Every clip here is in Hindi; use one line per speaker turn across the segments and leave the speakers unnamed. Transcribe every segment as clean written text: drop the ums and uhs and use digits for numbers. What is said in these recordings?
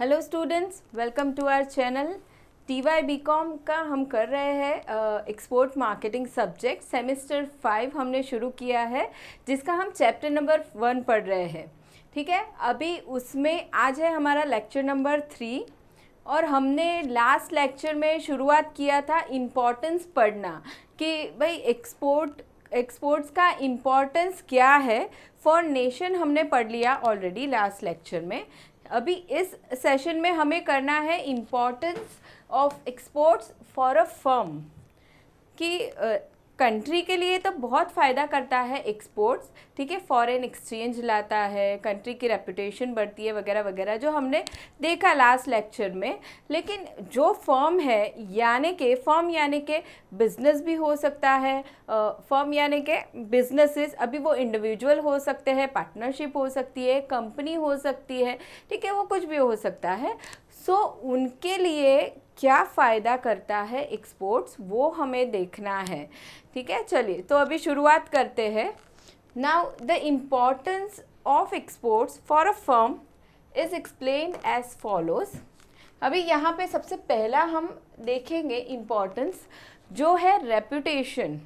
Hello students, welcome to our channel. TY BCom का हम कर रहे हैं एक्सपोर्ट मार्केटिंग सब्जेक्ट सेमेस्टर 5 हमने शुरू किया है, जिसका हम चैप्टर नंबर 1 पढ़ रहे हैं। ठीक है, अभी उसमें आज है हमारा लेक्चर नंबर 3 और हमने लास्ट लेक्चर में शुरुआत किया था इम्पोर्टेंस पढ़ना कि भाई एक्सपोर्ट्स का इम्पोर्टेंस क्या है फॉर नेशन। हमने पढ़ लिया ऑलरेडी लास्ट लेक्चर में। अभी इस सेशन में हमें करना है importance of exports for a firm कि कंट्री के लिए तो बहुत फ़ायदा करता है एक्सपोर्ट्स। ठीक है, फॉरेन एक्सचेंज लाता है, कंट्री की रेपुटेशन बढ़ती है वगैरह वगैरह, जो हमने देखा लास्ट लेक्चर में। लेकिन जो फर्म है यानी के बिजनेस भी हो सकता है, फर्म यानी के बिजनेसेस, अभी वो इंडिविजुअल हो सकते हैं, पार्टनरशिप हो सकती है, कंपनी हो सकती है, ठीक है, वो कुछ भी हो सकता है। सो उनके लिए क्या फ़ायदा करता है एक्सपोर्ट्स, वो हमें देखना है। ठीक है, चलिए तो अभी शुरुआत करते हैं। Now the importance of exports for a firm is explained as follows. अभी यहाँ पे सबसे पहला हम देखेंगे इम्पॉर्टेंस जो है रेपुटेशन।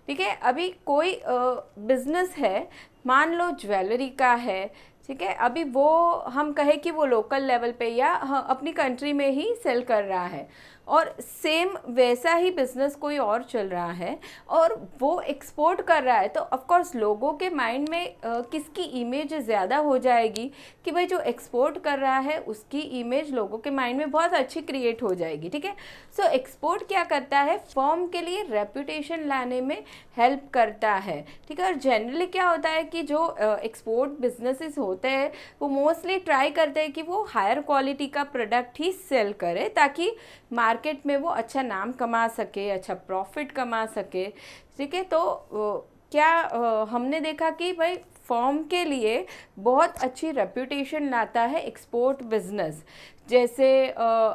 ठीक है, अभी कोई बिजनेस है, मान लो ज्वेलरी का है, ठीक है, अभी वो हम कहें कि वो लोकल लेवल पे या अपनी कंट्री में ही सेल कर रहा है और सेम वैसा ही बिज़नेस कोई और चल रहा है और वो एक्सपोर्ट कर रहा है, तो ऑफ कोर्स लोगों के माइंड में किसकी इमेज ज़्यादा हो जाएगी कि भाई जो एक्सपोर्ट कर रहा है उसकी इमेज लोगों के माइंड में बहुत अच्छी क्रिएट हो जाएगी। ठीक है, सो एक्सपोर्ट क्या करता है, फर्म के लिए रेपुटेशन लाने में हेल्प करता है। ठीक है, और जनरली क्या होता है कि जो एक्सपोर्ट बिजनेसेस होते हैं वो मोस्टली ट्राई करते हैं कि वो हायर क्वालिटी का प्रोडक्ट ही सेल करे ताकि मार्केट में वो अच्छा नाम कमा सके, अच्छा प्रॉफिट कमा सके। ठीक है, तो क्या हमने देखा कि भाई फर्म के लिए बहुत अच्छी रेपुटेशन लाता है एक्सपोर्ट बिजनेस। जैसे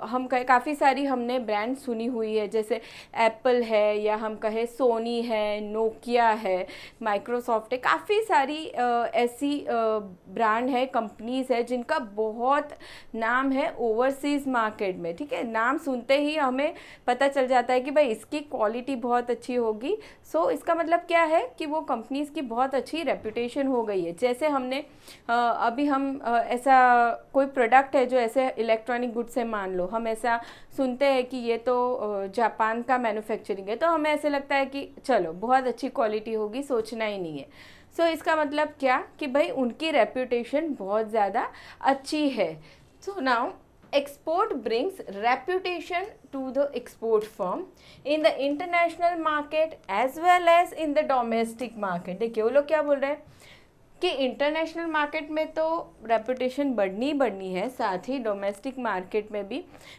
हम काफ़ी सारी हमने ब्रांड सुनी हुई है, जैसे एप्पल है या हम कहें सोनी है, नोकिया है, माइक्रोसॉफ्ट है, काफ़ी सारी ऐसी ब्रांड है, कंपनीज़ है जिनका बहुत नाम है ओवरसीज़ मार्केट में। ठीक है, नाम सुनते ही हमें पता चल जाता है कि भाई इसकी क्वालिटी बहुत अच्छी होगी। सो इसका मतलब क्या है कि वो कंपनीज़ की बहुत अच्छी रेपुटेशन हो गई है। जैसे हमने अभी हम ऐसा कोई प्रोडक्ट है जो ऐसे इलेक्ट्रॉनिक गुड्स है, मान लो हम ऐसा सुनते हैं कि ये तो जापान का मैन्युफैक्चरिंग है, तो हमें ऐसे लगता है कि चलो बहुत अच्छी क्वालिटी होगी, सोचना ही नहीं है। सो इसका मतलब क्या कि भाई उनकी रेपुटेशन बहुत ज़्यादा अच्छी है। So now export brings reputation to the export firm in the international market as well as in the domestic market। देखिए वो लोग क्या बोल रहे हैं कि इंटरनेशनल मार्केट में तो रेपुटेशन बढ़नी है, साथ ही डोमेस्टिक मार्केट में भी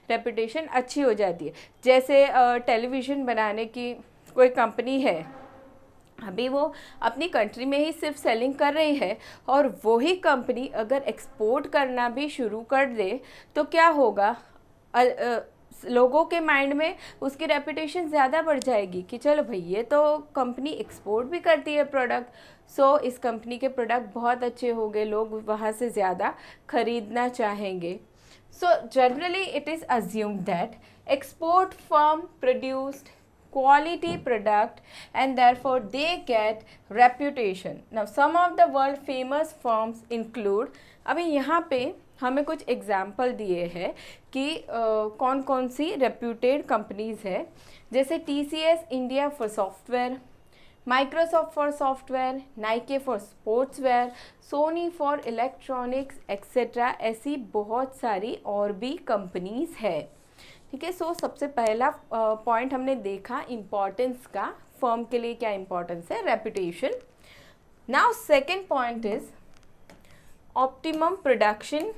रेपुटेशन अच्छी हो जाती है। जैसे टेलीविज़न बनाने की कोई कंपनी है, अभी वो अपनी कंट्री में ही सिर्फ सेलिंग कर रही है और वही कंपनी अगर एक्सपोर्ट करना भी शुरू कर दे तो क्या होगा, लोगों के माइंड में उसकी रेपुटेशन ज़्यादा बढ़ जाएगी कि चलो भाई ये तो कंपनी एक्सपोर्ट भी करती है प्रोडक्ट, सो इस कंपनी के प्रोडक्ट बहुत अच्छे हो गए, लोग वहाँ से ज़्यादा खरीदना चाहेंगे। So generally it is assumed that export firm produced quality product and therefore they get reputation. Now some of the world famous firms include, अभी यहाँ पे हमें कुछ एग्जाम्पल दिए हैं कि कौन कौन सी रेप्यूटेड कंपनीज़ है, जैसे TCS India for software, Microsoft for software, Nike for sportswear, Sony for electronics etcetera. ऐसी बहुत सारी और भी कंपनीज़ है। ठीक है, सो सबसे पहला पॉइंट हमने देखा इम्पॉर्टेंस का, फर्म के लिए क्या इम्पॉर्टेंस है, reputation. Now second point is optimum production.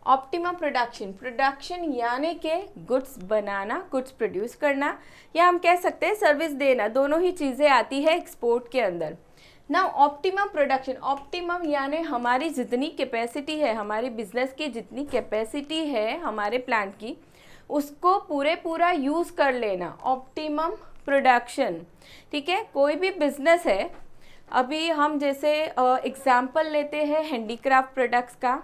Optimum production यानी कि गुड्स बनाना, गुड्स प्रोड्यूस करना, या हम कह सकते हैं सर्विस देना, दोनों ही चीज़ें आती है एक्सपोर्ट के अंदर। ना ऑप्टिमम प्रोडक्शन, ऑप्टिमम यानी हमारी जितनी कैपेसिटी है, हमारी बिजनेस की जितनी कैपेसिटी है हमारे प्लांट की, उसको पूरा यूज़ कर लेना, ऑप्टिमम प्रोडक्शन। ठीक है, कोई भी बिजनेस है, अभी हम जैसे एग्जांपल लेते हैं हैंडीक्राफ्ट प्रोडक्ट्स का,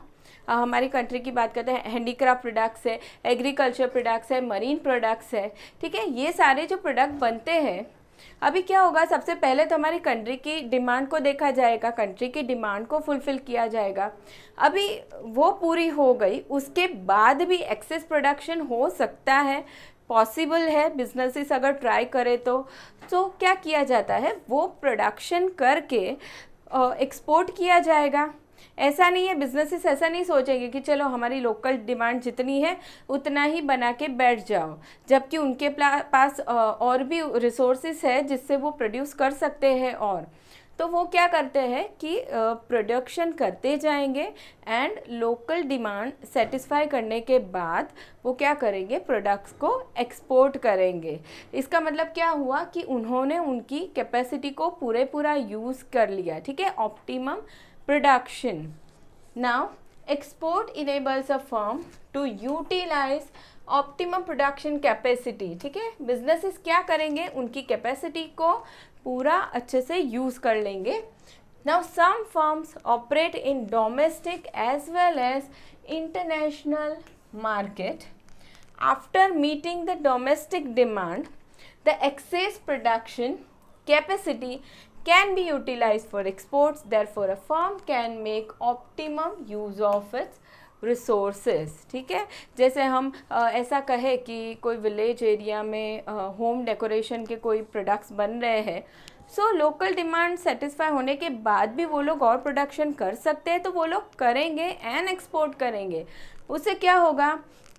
हमारी कंट्री की बात करते हैं, हैंडीक्राफ्ट प्रोडक्ट्स है, एग्रीकल्चर प्रोडक्ट्स है, मरीन प्रोडक्ट्स है, ठीक है। ये सारे जो प्रोडक्ट बनते हैं, अभी क्या होगा, सबसे पहले तो हमारी कंट्री की डिमांड को देखा जाएगा, कंट्री की डिमांड को फुलफ़िल किया जाएगा। अभी वो पूरी हो गई, उसके बाद भी एक्सेस प्रोडक्शन हो सकता है, पॉसिबल है, बिजनेसेस अगर ट्राई करें तो क्या किया जाता है, वो प्रोडक्शन करके एक्सपोर्ट किया जाएगा। ऐसा नहीं है, बिजनेसेस ऐसा नहीं सोचेंगे कि चलो हमारी लोकल डिमांड जितनी है उतना ही बना के बैठ जाओ, जबकि उनके पास और भी रिसोर्सेस है जिससे वो प्रोड्यूस कर सकते हैं। और तो वो क्या करते हैं कि प्रोडक्शन करते जाएंगे एंड लोकल डिमांड सेटिस्फाई करने के बाद वो क्या करेंगे, प्रोडक्ट्स को एक्सपोर्ट करेंगे। इसका मतलब क्या हुआ कि उन्होंने उनकी कैपेसिटी को पूरा यूज़ कर लिया, ठीक है, optimum production. Now, export enables a firm to utilize optimum production capacity, ठीक है। बिजनेसेस क्या करेंगे, उनकी कैपेसिटी को पूरा अच्छे से यूज़ कर लेंगे। Now, some firms operate in domestic as well as international market. After meeting the domestic demand, the excess production capacity can be utilized for exports. Therefore, a firm can make optimum use of its resources, ठीक है। जैसे हम ऐसा कहे कि कोई विलेज एरिया में होम डेकोरेशन के कोई प्रोडक्ट्स बन रहे हैं, सो लोकल डिमांड सेटिस्फाई होने के बाद भी वो लोग और प्रोडक्शन कर सकते हैं, तो वो लोग करेंगे एंड एक्सपोर्ट करेंगे। उससे क्या होगा,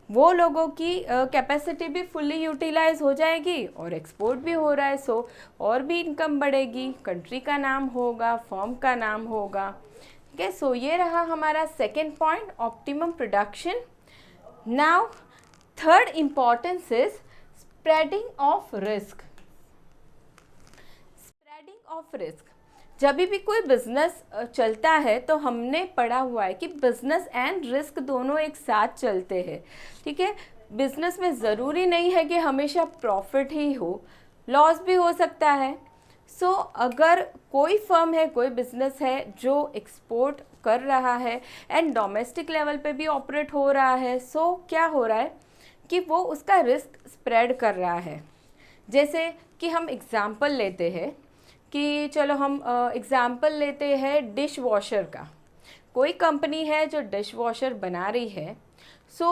वो लोगों की कैपेसिटी भी फुल्ली यूटिलाइज हो जाएगी और एक्सपोर्ट भी हो रहा है, सो और भी इनकम बढ़ेगी, कंट्री का नाम होगा, फर्म का नाम होगा, ठीक है। सो ये रहा हमारा second point, optimum production. Now third importance is spreading of risk. Spreading of risk, जब भी कोई बिजनेस चलता है तो हमने पढ़ा हुआ है कि बिजनेस एंड रिस्क दोनों एक साथ चलते हैं, ठीक है। बिजनेस में ज़रूरी नहीं है कि हमेशा प्रॉफिट ही हो, लॉस भी हो सकता है। सो अगर कोई फर्म है, कोई बिजनेस है जो एक्सपोर्ट कर रहा है एंड डोमेस्टिक लेवल पे भी ऑपरेट हो रहा है, सो क्या हो रहा है कि वो उसका रिस्क स्प्रेड कर रहा है। जैसे कि हम एग्ज़ाम्पल लेते हैं कि चलो हम एग्ज़ाम्पल लेते हैं डिश वॉशर का। कोई कंपनी है जो डिश वॉशर बना रही है, सो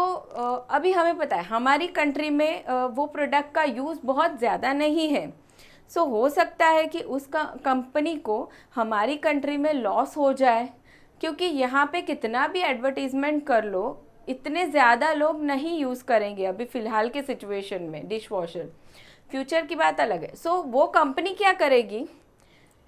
अभी हमें पता है हमारी कंट्री में वो प्रोडक्ट का यूज़ बहुत ज़्यादा नहीं है। सो हो सकता है कि उस कंपनी को हमारी कंट्री में लॉस हो जाए, क्योंकि यहाँ पे कितना भी एडवर्टीज़मेंट कर लो, इतने ज़्यादा लोग नहीं यूज़ करेंगे अभी फ़िलहाल के सिचुएशन में डिश वॉशर। फ्यूचर की बात अलग है। सो वो कंपनी क्या करेगी,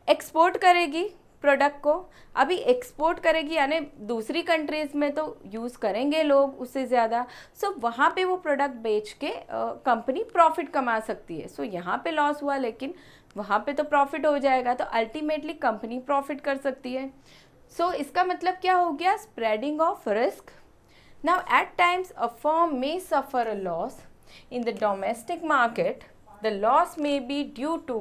एक्सपोर्ट करेगी प्रोडक्ट को। अभी एक्सपोर्ट करेगी यानी दूसरी कंट्रीज़ में तो यूज़ करेंगे लोग उससे ज़्यादा, सो वहाँ पे वो प्रोडक्ट बेच के कंपनी प्रॉफिट कमा सकती है। सो यहाँ पे लॉस हुआ लेकिन वहाँ पे तो प्रॉफिट हो जाएगा, तो अल्टीमेटली कंपनी प्रॉफिट कर सकती है। सो इसका मतलब क्या हो गया, spreading of risk. Now at times a firm may suffer a loss in the domestic market. The loss may be due to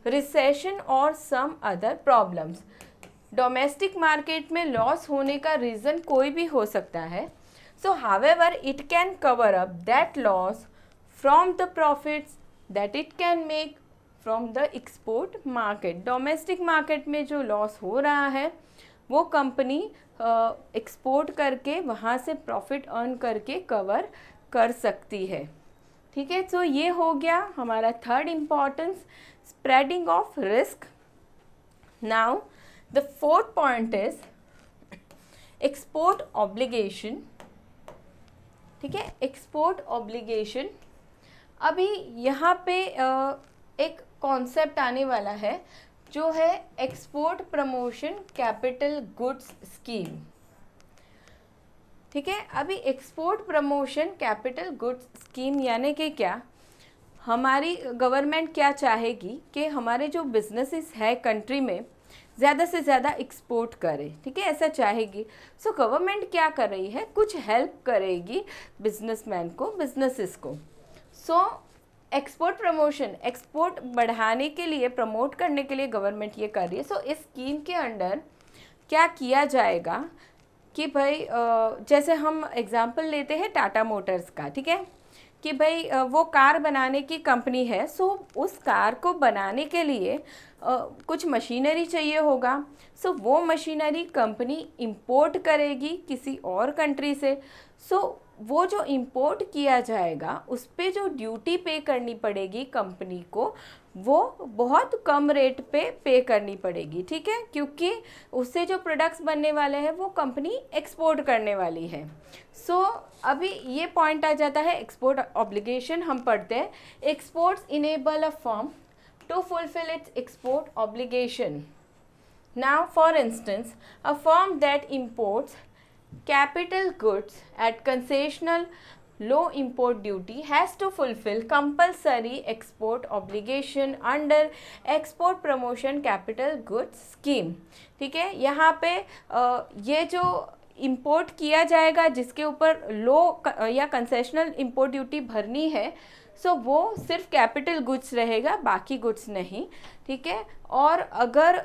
recession or some other problems. Domestic market में लॉस होने का रीज़न कोई भी हो सकता है। So however it can cover up that loss from the profits that it can make from the export market. Domestic market में जो लॉस हो रहा है वो कंपनी एक्सपोर्ट करके वहाँ से प्रॉफिट अर्न करके कवर कर सकती है, ठीक है। तो ये हो गया हमारा third importance, spreading of risk. Now the fourth point is export obligation, ठीक है। एक्सपोर्ट ऑब्लिगेशन, अभी यहाँ पे एक कॉन्सेप्ट आने वाला है जो है export promotion capital goods scheme, ठीक है। अभी export promotion capital goods scheme यानी कि क्या, हमारी गवर्नमेंट क्या चाहेगी कि हमारे जो बिजनेसेस है कंट्री में ज़्यादा से ज़्यादा एक्सपोर्ट करे, ठीक है, ऐसा चाहेगी। सो गवर्नमेंट क्या कर रही है, कुछ हेल्प करेगी बिजनेसमैन को, बिजनेसेस को। सो एक्सपोर्ट प्रमोशन, एक्सपोर्ट बढ़ाने के लिए, प्रमोट करने के लिए गवर्नमेंट ये कर रही है। सो इस स्कीम के अंडर क्या किया जाएगा कि भाई जैसे हम एग्जांपल लेते हैं टाटा मोटर्स का, ठीक है, कि भाई वो कार बनाने की कंपनी है। सो उस कार को बनाने के लिए कुछ मशीनरी चाहिए होगा। सो वो मशीनरी कंपनी इंपोर्ट करेगी किसी और कंट्री से। सो वो जो इंपोर्ट किया जाएगा उस पे जो ड्यूटी पे करनी पड़ेगी कंपनी को, वो बहुत कम रेट पे करनी पड़ेगी, ठीक है, क्योंकि उससे जो प्रोडक्ट्स बनने वाले हैं वो कंपनी एक्सपोर्ट करने वाली है। सो अभी ये पॉइंट आ जाता है एक्सपोर्ट ऑब्लिगेशन। हम पढ़ते हैं, exports enable a firm to fulfil its export obligation. Now for instance, a firm that imports capital goods at concessional low import duty has to fulfill compulsory export obligation under export promotion capital goods scheme। ठीक है, यहाँ पे ये जो इंपोर्ट किया जाएगा जिसके ऊपर लो या कंसेशनल इंपोर्ट ड्यूटी भरनी है, सो वो सिर्फ कैपिटल गुड्स रहेगा, बाकी गुड्स नहीं, ठीक है। और अगर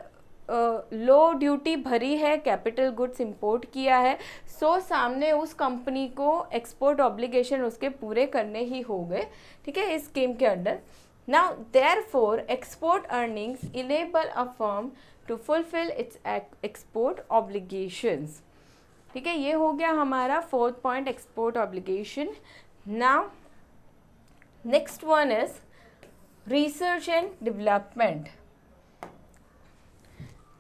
लो ड्यूटी भरी है, कैपिटल गुड्स इंपोर्ट किया है, सो सामने उस कंपनी को एक्सपोर्ट ऑब्लिगेशन उसके पूरे करने ही हो गए, ठीक है, इस स्कीम के under. Now therefore export earnings enable a firm to fulfil its export obligations. ठीक है, ये हो गया हमारा 4th point, export obligation. Now next one is research and development.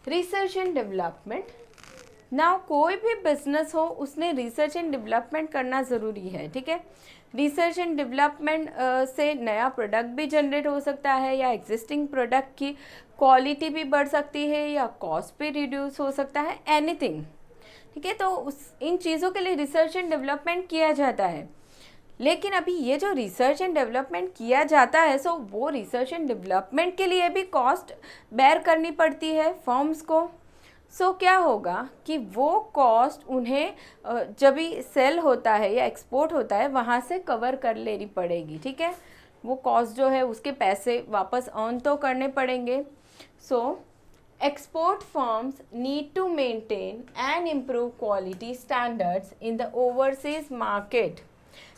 Research and development, now कोई भी बिजनेस हो उसने रिसर्च एंड डेवलपमेंट करना ज़रूरी है, ठीक है। रिसर्च एंड डेवलपमेंट से नया प्रोडक्ट भी जनरेट हो सकता है, या एग्जिस्टिंग प्रोडक्ट की क्वालिटी भी बढ़ सकती है, या कॉस्ट भी रिड्यूस हो सकता है, एनीथिंग, ठीक है। तो इन चीज़ों के लिए रिसर्च एंड डेवलपमेंट किया जाता है। लेकिन अभी ये जो रिसर्च एंड डेवलपमेंट किया जाता है, सो वो रिसर्च एंड डेवलपमेंट के लिए भी कॉस्ट बेयर करनी पड़ती है फर्म्स को। सो क्या होगा कि वो कॉस्ट उन्हें जब भी सेल होता है या एक्सपोर्ट होता है वहाँ से कवर कर लेनी पड़ेगी, ठीक है। वो कॉस्ट जो है उसके पैसे वापस अर्न तो करने पड़ेंगे। सो export firms need to maintain and improve quality standards in the overseas market.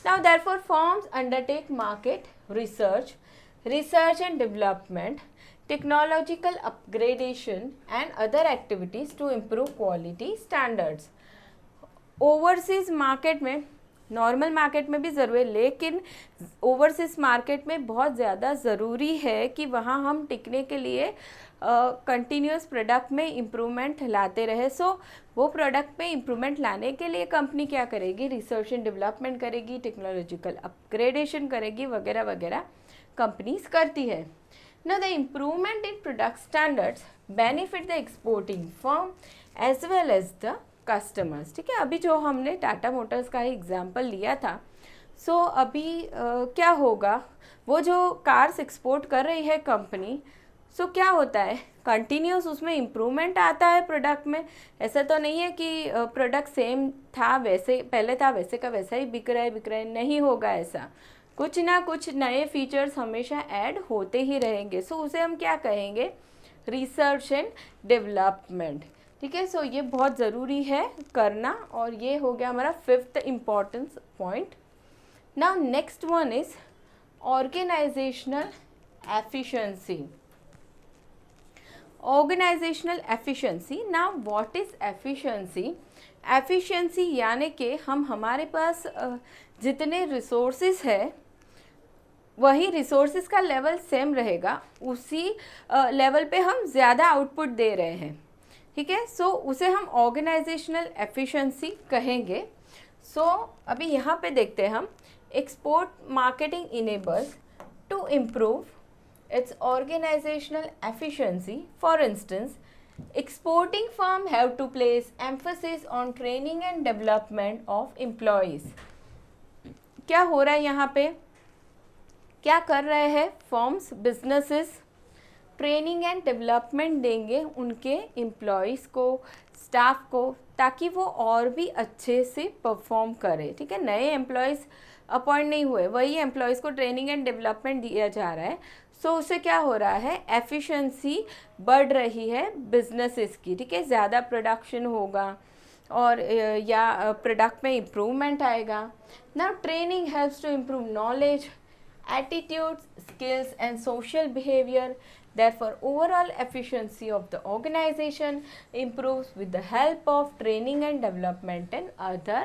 Now therefore firms undertake market research, research and development, technological upgradation and other activities to improve quality standards. Overseas market में, नॉर्मल मार्केट में भी ज़रूरी है, लेकिन ओवरसीज़ मार्केट में बहुत ज़्यादा ज़रूरी है कि वहाँ हम टिकने के लिए कंटिन्यूस प्रोडक्ट में इम्प्रूवमेंट लाते रहे। सो वो प्रोडक्ट में इम्प्रूवमेंट लाने के लिए कंपनी क्या करेगी, रिसर्च एंड डेवलपमेंट करेगी, टेक्नोलॉजिकल अपग्रेडेशन करेगी, वगैरह वगैरह कंपनीज करती है। Now the improvement in product standards benefit the exporting firm as well as the customers। ठीक है, अभी जो हमने टाटा मोटर्स का ही एग्जाम्पल लिया था, सो अभी क्या होगा, वो जो कार्स एक्सपोर्ट कर रही है कंपनी, सो क्या होता है, कंटिन्यूस उसमें इम्प्रूवमेंट आता है प्रोडक्ट में। ऐसा तो नहीं है कि प्रोडक्ट सेम था, वैसे पहले था वैसे का वैसा ही बिक रहा है, नहीं होगा ऐसा। कुछ ना कुछ नए फीचर्स हमेशा ऐड होते ही रहेंगे। सो उसे हम क्या कहेंगे, रिसर्च एंड डेवलपमेंट। ठीक है, सो ये बहुत ज़रूरी है करना, और ये हो गया हमारा 5th importance point. Now next one is organisational efficiency. Organisational efficiency, now what is efficiency? Efficiency यानी कि हम हमारे पास जितने रिसोर्सेज है वही रिसोर्सेज का लेवल सेम रहेगा, उसी लेवल पे हम ज़्यादा आउटपुट दे रहे हैं। ठीक है, सो उसे हम ऑर्गेनाइजेशनल एफिशिएंसी कहेंगे। सो अभी यहाँ पे देखते हैं हम, export marketing enables to improve its organizational efficiency. For instance, exporting firm have to place emphasis on training and development of employees. क्या हो रहा है यहाँ पे, क्या कर रहे हैं firms, businesses, training and development देंगे उनके एम्प्लॉयज़ को, स्टाफ को, ताकि वो और भी अच्छे से परफॉर्म करे। ठीक है, नए एम्प्लॉयज़ अपॉइंट नहीं हुए, वही एम्प्लॉयज़ को ट्रेनिंग एंड डेवलपमेंट दिया जा रहा है। सो उससे क्या हो रहा है, एफिशिएंसी बढ़ रही है बिजनेसेस की। ठीक है, ज़्यादा प्रोडक्शन होगा और या प्रोडक्ट में इम्प्रूवमेंट आएगा। Now training helps to improve knowledge, attitudes, skills and social behavior. Therefore, overall efficiency of the organization improves with the help of training and development and other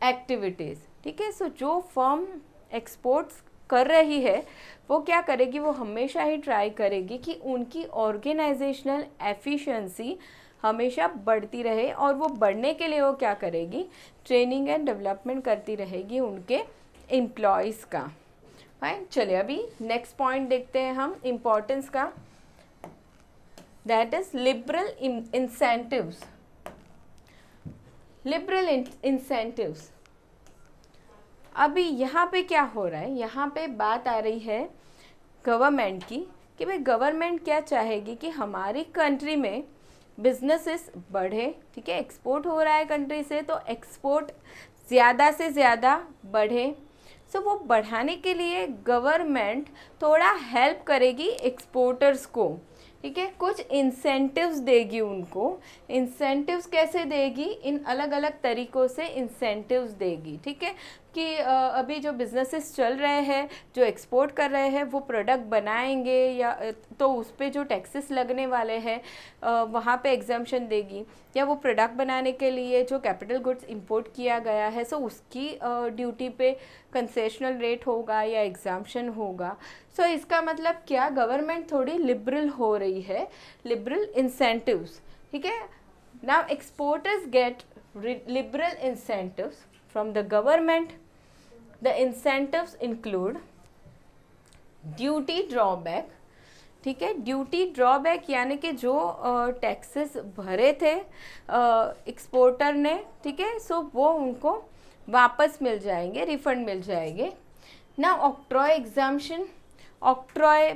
activities. ठीक है, सो जो फर्म एक्सपोर्ट्स कर रही है वो क्या करेगी, वो हमेशा ही ट्राई करेगी कि उनकी ऑर्गेनाइजेशनल एफिशिएंसी हमेशा बढ़ती रहे, और वो बढ़ने के लिए वो क्या करेगी, ट्रेनिंग एंड डेवलपमेंट करती रहेगी उनके एम्प्लॉयज़ का। फाइन, चलिए अभी नेक्स्ट पॉइंट देखते हैं हम इम्पोर्टेंस का, that is liberal incentives. Liberal incentives, अभी यहाँ पे क्या हो रहा है, यहाँ पे बात आ रही है गवर्नमेंट की कि भाई गवर्नमेंट क्या चाहेगी कि हमारी कंट्री में बिजनेसेस बढ़े। ठीक है, एक्सपोर्ट हो रहा है कंट्री से, तो एक्सपोर्ट ज़्यादा से ज़्यादा बढ़े। सो वो बढ़ाने के लिए गवर्नमेंट थोड़ा हेल्प करेगी एक्सपोर्टर्स को। ठीक है, कुछ इंसेंटिव्स देगी उनको। इंसेंटिव्स कैसे देगी, इन अलग अलग तरीक़ों से इंसेंटिव्स देगी। ठीक है, कि अभी जो बिजनेसेस चल रहे हैं, जो एक्सपोर्ट कर रहे हैं, वो प्रोडक्ट बनाएंगे या तो उस पर जो टैक्सेस लगने वाले हैं वहाँ पे एग्जाम्पशन देगी, या वो प्रोडक्ट बनाने के लिए जो कैपिटल गुड्स इंपोर्ट किया गया है सो उसकी ड्यूटी पे कंसेशनल रेट होगा या एग्जाम्पशन होगा। सो इसका मतलब क्या, गवर्नमेंट थोड़ी लिबरल हो रही है, लिबरल इंसेंटिव्स। ठीक है, now exporters get liberal incentives from the government. The incentives include duty drawback. ठीक है, ड्यूटी ड्रॉबैक यानी कि जो टैक्सेस भरे थे एक्सपोर्टर ने, ठीक है, सो वो उनको वापस मिल जाएंगे, रिफंड मिल जाएंगे ना। ऑक्ट्रॉय एग्जाम्पशन, ऑक्ट्रॉय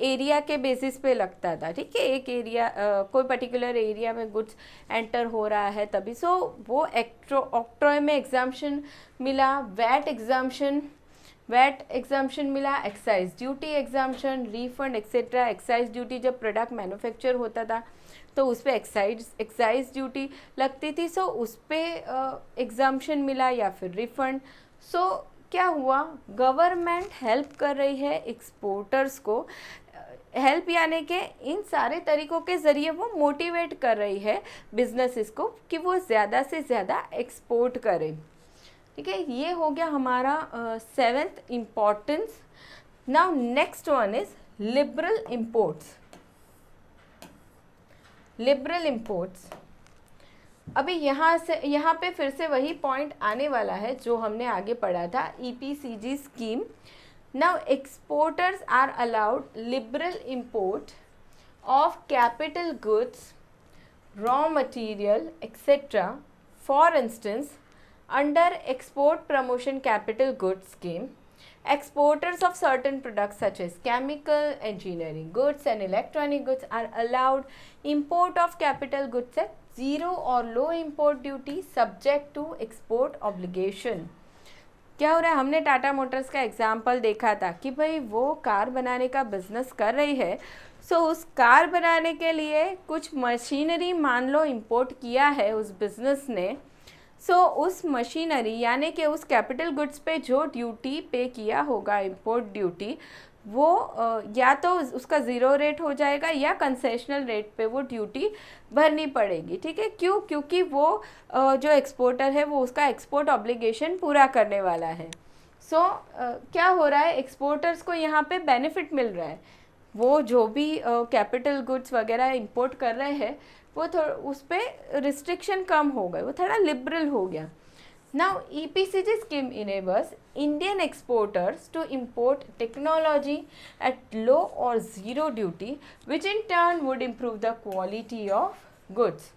एरिया के बेसिस पे लगता था। ठीक है, एक एरिया कोई पर्टिकुलर एरिया में गुड्स एंटर हो रहा है तभी, सो वो ऑक्ट्रॉय में एग्जाम्पशन मिला। वैट एग्जाम्पशन मिला, excise duty exemption, refund etcetera. Excise duty जब प्रोडक्ट मैन्युफैक्चर होता था तो उस पर एक्साइज ड्यूटी लगती थी, सो उस पर एग्जाम्पशन मिला या फिर रिफंड। सो क्या हुआ, गवर्नमेंट हेल्प कर रही है एक्सपोर्टर्स को। हेल्प यानी कि इन सारे तरीक़ों के ज़रिए वो मोटिवेट कर रही है बिजनेसेस को कि वो ज़्यादा से ज़्यादा एक्सपोर्ट करें। ठीक है, ये हो गया हमारा 7th importance. Now next one is liberal imports. Liberal imports, अभी यहाँ पे फिर से वही पॉइंट आने वाला है जो हमने आगे पढ़ा था, EPCG scheme. Now exporters are allowed liberal import of capital goods, raw material etcetera. For instance, under export promotion capital goods scheme, exporters of certain products such as chemical, engineering goods and electronic goods are allowed import of capital goods at zero or low import duty subject to export obligation। क्या हो रहा है, हमने टाटा मोटर्स का एग्जाम्पल देखा था कि भाई वो कार बनाने का बिजनेस कर रही है, सो उस कार बनाने के लिए कुछ मशीनरी मान लो इंपोर्ट किया है उस बिज़नेस ने। सो उस मशीनरी यानी कि उस कैपिटल गुड्स पे जो ड्यूटी पे किया होगा, इंपोर्ट ड्यूटी, वो या तो उसका ज़ीरो रेट हो जाएगा या कंसेशनल रेट पे वो ड्यूटी भरनी पड़ेगी। ठीक है, क्यों, क्योंकि वो जो एक्सपोर्टर है वो उसका एक्सपोर्ट ऑब्लिगेशन पूरा करने वाला है। सो क्या हो रहा है, एक्सपोर्टर्स को यहाँ पे बेनिफिट मिल रहा है। वो जो भी कैपिटल गुड्स वगैरह इंपोर्ट कर रहे हैं वो उस पर रिस्ट्रिक्शन कम हो गए, वो थोड़ा लिबरल हो गया। Now EPCG scheme enables Indian exporters to import technology at low or zero duty which in turn would improve the quality of goods.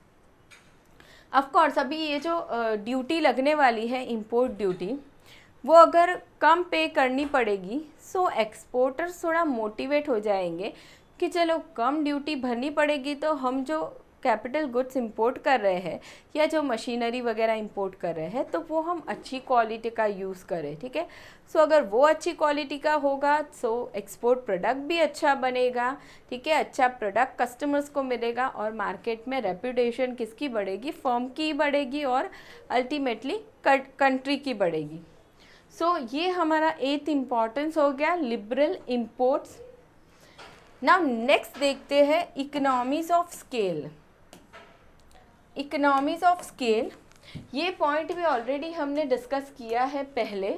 Of course अभी ये जो ड्यूटी लगने वाली है, इम्पोर्ट ड्यूटी, वो अगर कम पे करनी पड़ेगी, सो एक्सपोर्टर्स थोड़ा मोटिवेट हो जाएंगे कि चलो कम ड्यूटी भरनी पड़ेगी तो हम जो कैपिटल गुड्स इंपोर्ट कर रहे हैं या जो मशीनरी वगैरह इंपोर्ट कर रहे हैं, तो वो हम अच्छी क्वालिटी का यूज़ करें, ठीक है। सो अगर वो अच्छी क्वालिटी का होगा सो एक्सपोर्ट प्रोडक्ट भी अच्छा बनेगा, ठीक है। अच्छा प्रोडक्ट कस्टमर्स को मिलेगा और मार्केट में रेपुटेशन किसकी बढ़ेगी, फर्म की बढ़ेगी और अल्टीमेटली कंट्री की बढ़ेगी। सो ये हमारा 8th इम्पॉर्टेंस हो गया, लिबरल इंपोर्ट्स। नाउ नेक्स्ट देखते हैं economies of scale. Economies of scale, ये पॉइंट भी ऑलरेडी हमने डिस्कस किया है पहले।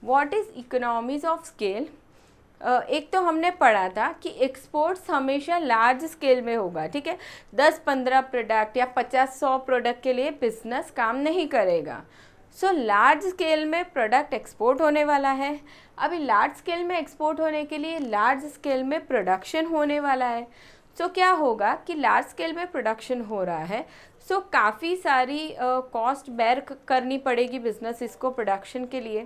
What is economies of scale? एक तो हमने पढ़ा था कि एक्सपोर्ट्स हमेशा लार्ज स्केल में होगा, ठीक है। 10-15 प्रोडक्ट या 50-100 प्रोडक्ट के लिए बिजनेस काम नहीं करेगा। सो लार्ज स्केल में प्रोडक्ट एक्सपोर्ट होने वाला है। अभी लार्ज स्केल में एक्सपोर्ट होने के लिए लार्ज स्केल में प्रोडक्शन होने वाला है। सो क्या होगा कि लार्ज स्केल में प्रोडक्शन हो रहा है, सो काफ़ी सारी कॉस्ट बेयर करनी पड़ेगी बिजनेस इसको प्रोडक्शन के लिए।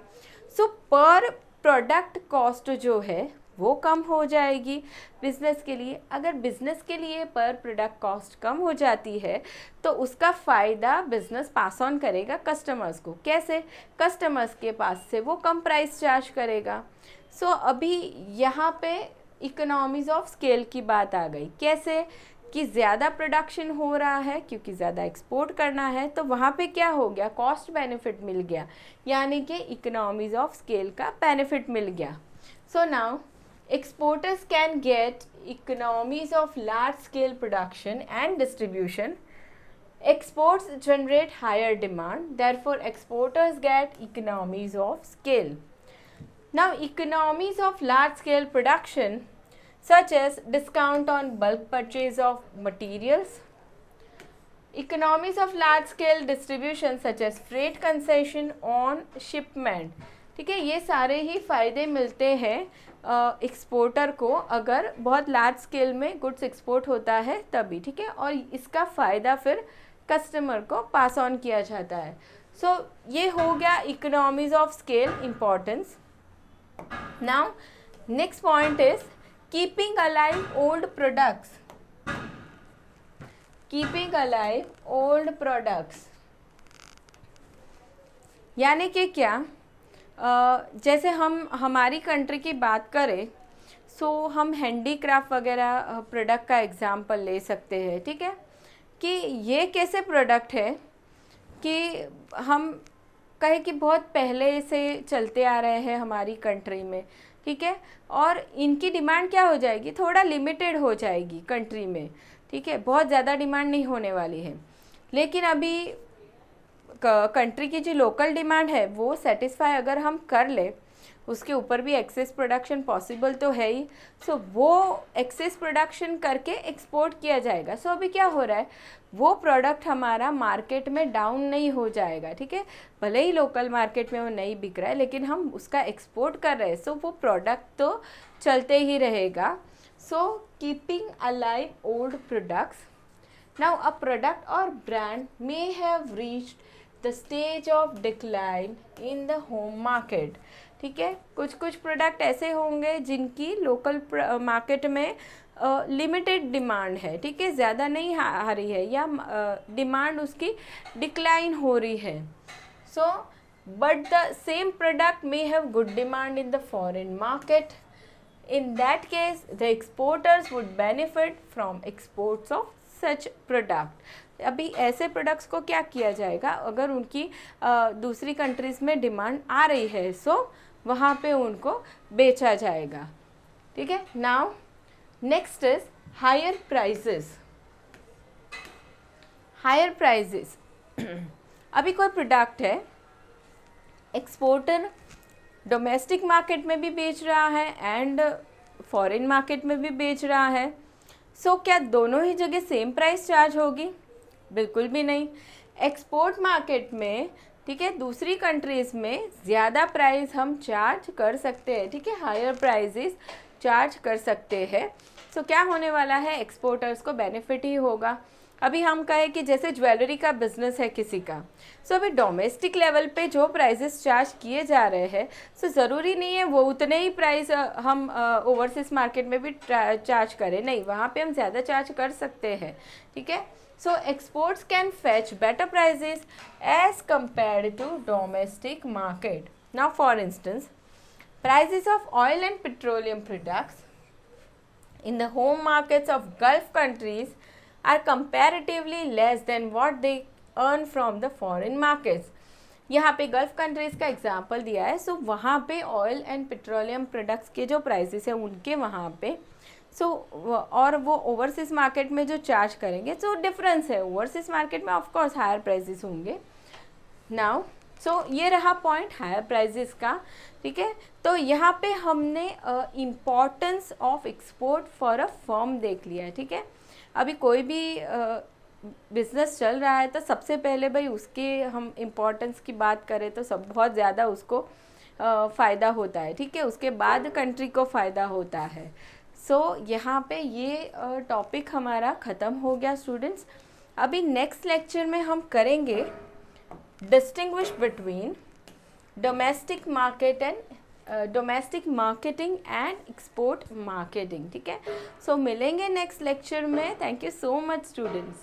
सो पर प्रोडक्ट कॉस्ट जो है वो कम हो जाएगी बिज़नेस के लिए। अगर बिज़नेस के लिए पर प्रोडक्ट कॉस्ट कम हो जाती है तो उसका फ़ायदा बिज़नेस पास ऑन करेगा कस्टमर्स को। कैसे? कस्टमर्स के पास से वो कम प्राइस चार्ज करेगा। सो अभी यहाँ पे इकोनॉमीज़ ऑफ स्केल की बात आ गई। कैसे? कि ज़्यादा प्रोडक्शन हो रहा है क्योंकि ज़्यादा एक्सपोर्ट करना है, तो वहाँ पे क्या हो गया, कॉस्ट बेनिफिट मिल गया, यानी कि इकोनॉमीज़ ऑफ स्केल का बेनिफिट मिल गया। So now exporters can get economies of large scale production and distribution. Exports generate higher demand, therefore exporters get economies of scale. Now economies of large scale production such as discount on bulk purchase of materials, economies of large scale distribution such as freight concession on shipment, ठीक है। ये सारे ही फ़ायदे मिलते हैं एक्सपोर्टर को अगर बहुत लार्ज स्केल में गुड्स एक्सपोर्ट होता है तभी, ठीक है। और इसका फ़ायदा फिर कस्टमर को पास ऑन किया जाता है। सो ये हो गया economies of scale importance. Now next point is keeping alive old products. Keeping alive old products यानी कि क्या, जैसे हम हमारी कंट्री की बात करें सो हम हैंडीक्राफ्ट वगैरह प्रोडक्ट का एग्जांपल ले सकते हैं, ठीक है। कि ये कैसे प्रोडक्ट है कि हम कहें कि बहुत पहले से चलते आ रहे हैं हमारी कंट्री में, ठीक है। और इनकी डिमांड क्या हो जाएगी, थोड़ा लिमिटेड हो जाएगी कंट्री में, ठीक है। बहुत ज़्यादा डिमांड नहीं होने वाली है। लेकिन अभी कंट्री की जो लोकल डिमांड है वो सेटिस्फाई अगर हम कर ले, उसके ऊपर भी एक्सेस प्रोडक्शन पॉसिबल तो है ही। सो वो एक्सेस प्रोडक्शन करके एक्सपोर्ट किया जाएगा। सो अभी क्या हो रहा है, वो प्रोडक्ट हमारा मार्केट में डाउन नहीं हो जाएगा, ठीक है। भले ही लोकल मार्केट में वो नहीं बिक रहा है लेकिन हम उसका एक्सपोर्ट कर रहे हैं, सो वो प्रोडक्ट तो चलते ही रहेगा। So keeping alive old products. Now a product or brand may have reached the stage of decline in the home market, ठीक है। कुछ कुछ प्रोडक्ट ऐसे होंगे जिनकी लोकल मार्केट में लिमिटेड डिमांड है, ठीक है, ज़्यादा नहीं आ रही है या डिमांड उसकी डिक्लाइन हो रही है। So but the same product may have good demand in the foreign market. In that case the exporters would benefit from exports of such product. अभी ऐसे प्रोडक्ट्स को क्या किया जाएगा, अगर उनकी दूसरी कंट्रीज़ में डिमांड आ रही है सो वहाँ पे उनको बेचा जाएगा, ठीक है। Now next is higher prices. Higher prices अभी कोई प्रोडक्ट है, एक्सपोर्टर डोमेस्टिक मार्केट में भी बेच रहा है एंड फॉरेन मार्केट में भी बेच रहा है। सो क्या दोनों ही जगह सेम प्राइस चार्ज होगी? बिल्कुल भी नहीं। एक्सपोर्ट मार्केट में, ठीक है, दूसरी कंट्रीज़ में ज़्यादा प्राइस हम चार्ज कर सकते हैं, ठीक है, हायर प्राइजेस चार्ज कर सकते हैं। सो क्या होने वाला है, एक्सपोर्टर्स को बेनिफिट ही होगा। अभी हम कहें कि जैसे ज्वेलरी का बिजनेस है किसी का, सो अभी डोमेस्टिक लेवल पे जो प्राइजेस चार्ज किए जा रहे हैं, सो ज़रूरी नहीं है वो उतने ही प्राइस हम ओवरसीज मार्केट में भी चार्ज करें, नहीं, वहाँ पे हम ज़्यादा चार्ज कर सकते हैं, ठीक है। So exports can fetch better prices as compared to domestic market. Now for instance, prices of oil and petroleum products in the home markets of Gulf countries are comparatively less than what they earn from the foreign markets. यहाँ पे गल्फ कंट्रीज़ का एग्जांपल दिया है, सो वहाँ पे ऑयल एंड पेट्रोलियम प्रोडक्ट्स के जो प्राइसेस हैं उनके वहाँ पे और वो ओवरसीज़ मार्केट में जो चार्ज करेंगे, सो डिफरेंस है, ओवरसीज़ मार्केट में ऑफ कोर्स हायर प्राइसेस होंगे। नाउ ये रहा पॉइंट हायर प्राइजेस का, ठीक है। तो यहाँ पे हमने importance of export for a firm देख लिया है, ठीक है। अभी कोई भी बिजनेस चल रहा है तो सबसे पहले भाई उसके हम इम्पोर्टेंस की बात करें तो सब बहुत ज़्यादा उसको फ़ायदा होता है, ठीक है, उसके बाद कंट्री को फ़ायदा होता है। यहाँ पे ये टॉपिक हमारा ख़त्म हो गया स्टूडेंट्स। अभी नेक्स्ट लेक्चर में हम करेंगे distinguish between domestic marketing and export marketing, ठीक है। मिलेंगे नेक्स्ट लेक्चर में। Thank you so much students.